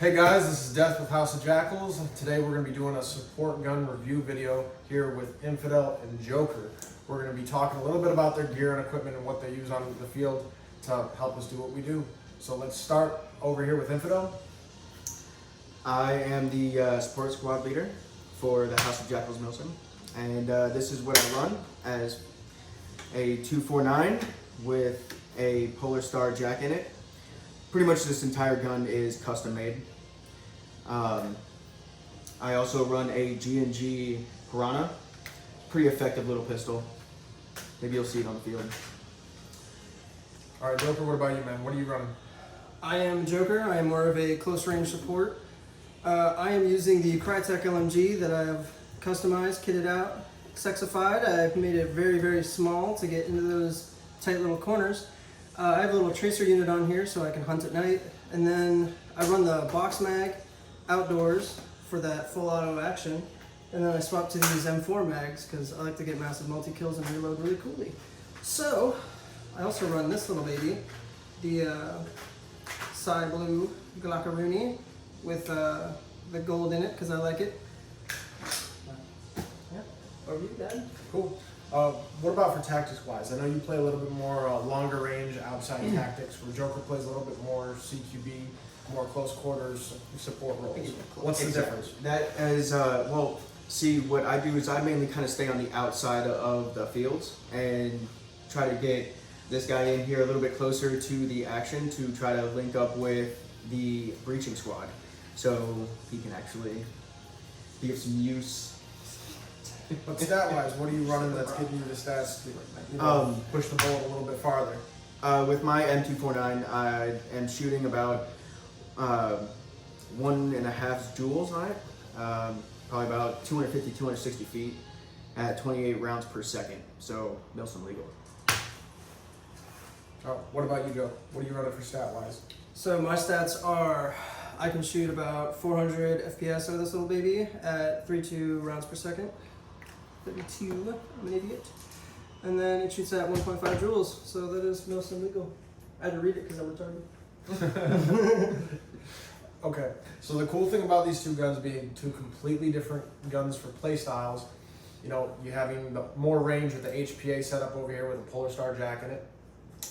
Hey guys, this is Death with House of Jackals. Today we're going to be doing a support gun review video here with Infidel and Joker. We're going to be talking a little bit about their gear and equipment and what they use on the field to help us do what we do. So let's start over here with Infidel. I am the support squad leader for the House of Jackals MILSIM, and this is what I run as a 249 with a Polar Star jack in it. Pretty much this entire gun is custom made. I also run a G&G Piranha, pretty effective little pistol. Maybe you'll see it on the field. All right, Joker, what about you, man? What are you running? I am Joker. I am more of a close range support. I am using the Krytac LMG that I have customized, kitted out, sexified. I've made it very, very small to get into those tight little corners. I have a little tracer unit on here so I can hunt at night. And then I run the box mag outdoors for that full auto action. And then I swap to these M4 mags because I like to get massive multi-kills and reload really coolly. So I also run this little baby, the Sky Blue Glockaroony with the gold in it because I like it. Yeah, over you, Dad. Cool. What about for tactics wise? I know you play a little bit more longer range outside tactics, where Joker plays a little bit more CQB, more close quarters support roles. What's the difference? That is, well, see, what I do is I mainly kind of stay on the outside of the fields and try to get this guy in here a little bit closer to the action to try to link up with the breaching squad so he can actually be of some use. But stat-wise, what are you running that's getting you the stats to push the bullet a little bit farther? With my M249, I am shooting about 1.5 joules on it, probably about 250, 260 feet at 28 rounds per second, so MILSIM legal. What about you, Joe? What are you running for stat-wise? So my stats are, I can shoot about 400 FPS out of this little baby at 32 rounds per second. 32, I'm an idiot. And then it shoots at 1.5 joules, so that is MILSIM legal. I had to read it because I'm retarded. Okay, so the cool thing about these two guns being two completely different guns for play styles, you know, you having the more range with the HPA setup over here with a Polar Star jack in it.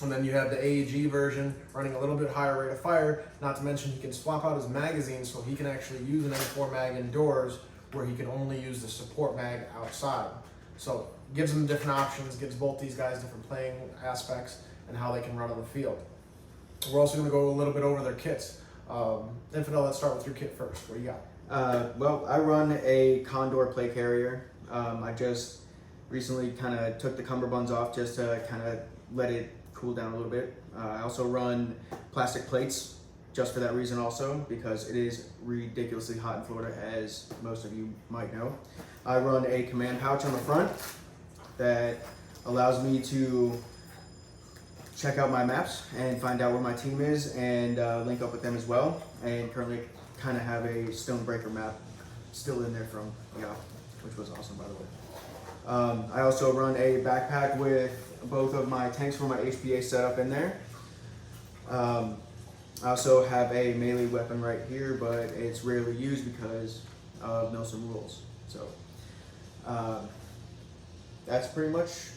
And then you have the AEG version running a little bit higher rate of fire, not to mention he can swap out his magazine so he can actually use an M4 mag indoors where he can only use the support mag outside. So gives them different options, gives both these guys different playing aspects and how they can run on the field. We're also gonna go a little bit over their kits. Infidel, let's start with your kit first. What do you got? Well, I run a Condor play carrier. I just recently kind of took the cummerbunds off just to kind of let it cool down a little bit. I also run plastic plates just for that reason also, because it is ridiculously hot in Florida, as most of you might know. I run a command pouch on the front that allows me to check out my maps and find out where my team is and link up with them as well. And currently kind of have a Stonebreaker map still in there from which was awesome, by the way. I also run a backpack with both of my tanks for my HPA setup in there. I also have a melee weapon right here, but it's rarely used because of MILSIM rules. So that's pretty much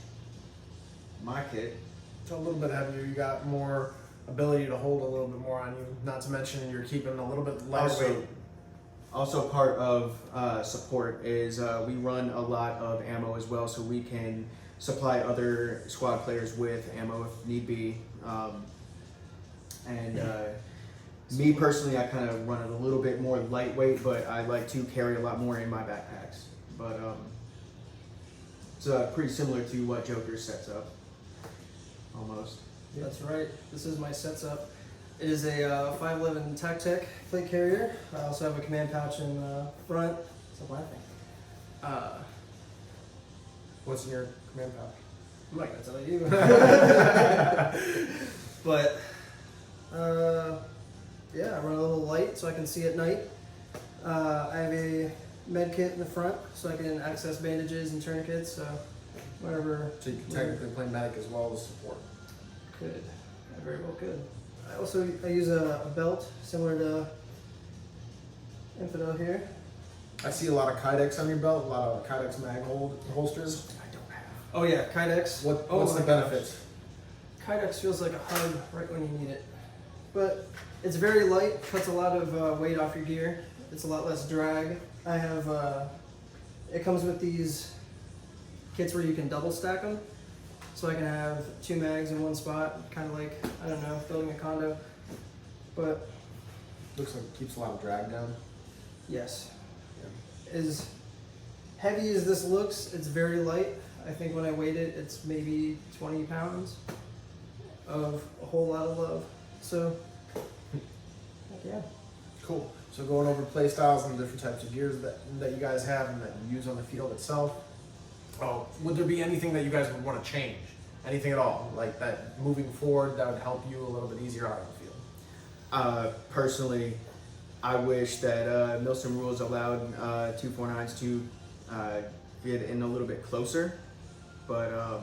my kit. It's a little bit heavier. You got more ability to hold a little bit more on you. Not to mention you're keeping a little bit lighter weight. Also part of support is we run a lot of ammo as well, so we can supply other squad players with ammo if need be. Me personally, I kind of run it a little bit more lightweight, but I like to carry a lot more in my backpacks. But it's pretty similar to what Joker sets up, almost. That's right. This is my setup. It is a 511 TacTech plate carrier. I also have a command pouch in the front. Stop laughing. What's in your command pouch? I'm not gonna tell you. But yeah, I run a little light so I can see at night. I have a med kit in the front so I can access bandages and tourniquets. So whatever. So you can technically play medic as well as support. Could. I very well could. I use a belt similar to Infidel here. I see a lot of Kydex on your belt, a lot of Kydex mag holsters. Something I don't have. Oh yeah, Kydex. What's the my benefits? gosh. Kydex feels like a hug right when you need it. But it's very light, cuts a lot of weight off your gear. It's a lot less drag. I have, it comes with these kits where you can double stack them. So I can have 2 mags in one spot, kind of like, I don't know, building a condo. But Looks like it keeps a lot of drag down. yes, as heavy as this looks, it's very light. I think when I weighed it, it's maybe 20 pounds of a whole lot of love. So, heck yeah. Cool. So going over play styles and the different types of gears that you guys have and that you use on the field itself. Would there be anything that you guys would want to change? Anything at all? Like that moving forward that would help you a little bit easier out on the field? Personally, I wish that MILSIM rules allowed 249s to get in a little bit closer, but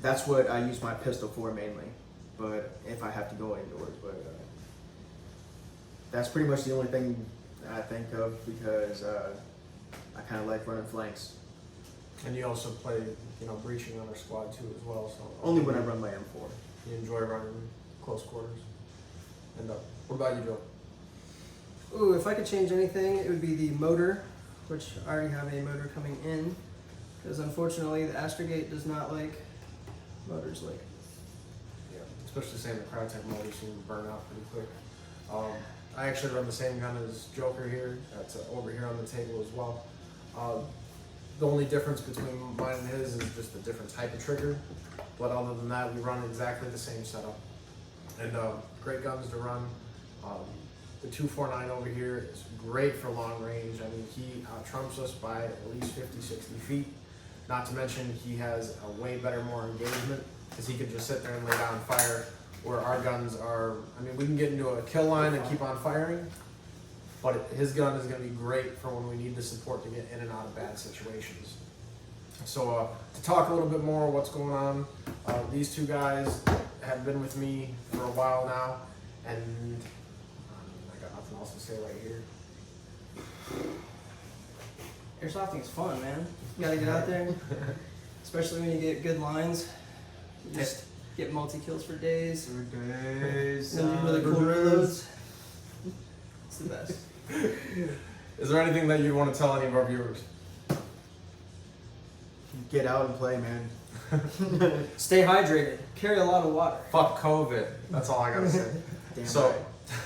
that's what I use my pistol for mainly. But if I have to go indoors, but that's pretty much the only thing I think of because I kind of like running flanks. And you also play, breaching on our squad too as well. So Only when I run my M4. you enjoy running close quarters. And what about you, Joe? Ooh, if I could change anything, it would be the motor, which I already have a motor coming in. Because unfortunately, the Astrogate does not like motors like Yeah, especially saying the Krytac motors seem to burn out pretty quick. I actually run the same gun as Joker here. That's over here on the table as well. The only difference between mine and his is just a different type of trigger. But other than that, we run exactly the same setup. And great guns to run. The 249 over here is great for long range. I mean, he trumps us by at least 50, 60 feet. Not to mention he has a way better, more engagement because he can just sit there and lay down fire. Where our guns are, I mean, we can get into a kill line and keep on firing, but his gun is going to be great for when we need the support to get in and out of bad situations. So to talk a little bit more what's going on, these two guys have been with me for a while now, and I got nothing else to say right here. Airsofting is fun, man. You gotta get out there, especially when you get good lines. You just get multi-kills for days. And then do really cool reloads. It's the best. Is there anything that you want to tell any of our viewers? Get out and play, man. Stay hydrated. Carry a lot of water. Fuck COVID. That's all I gotta say. Damn So,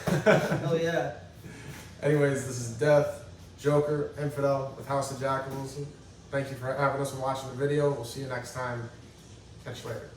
right. Hell yeah. anyways, this is Death, Joker, Infidel with House of Jackals. Thank you for having us and watching the video. We'll see you next time. Catch you later.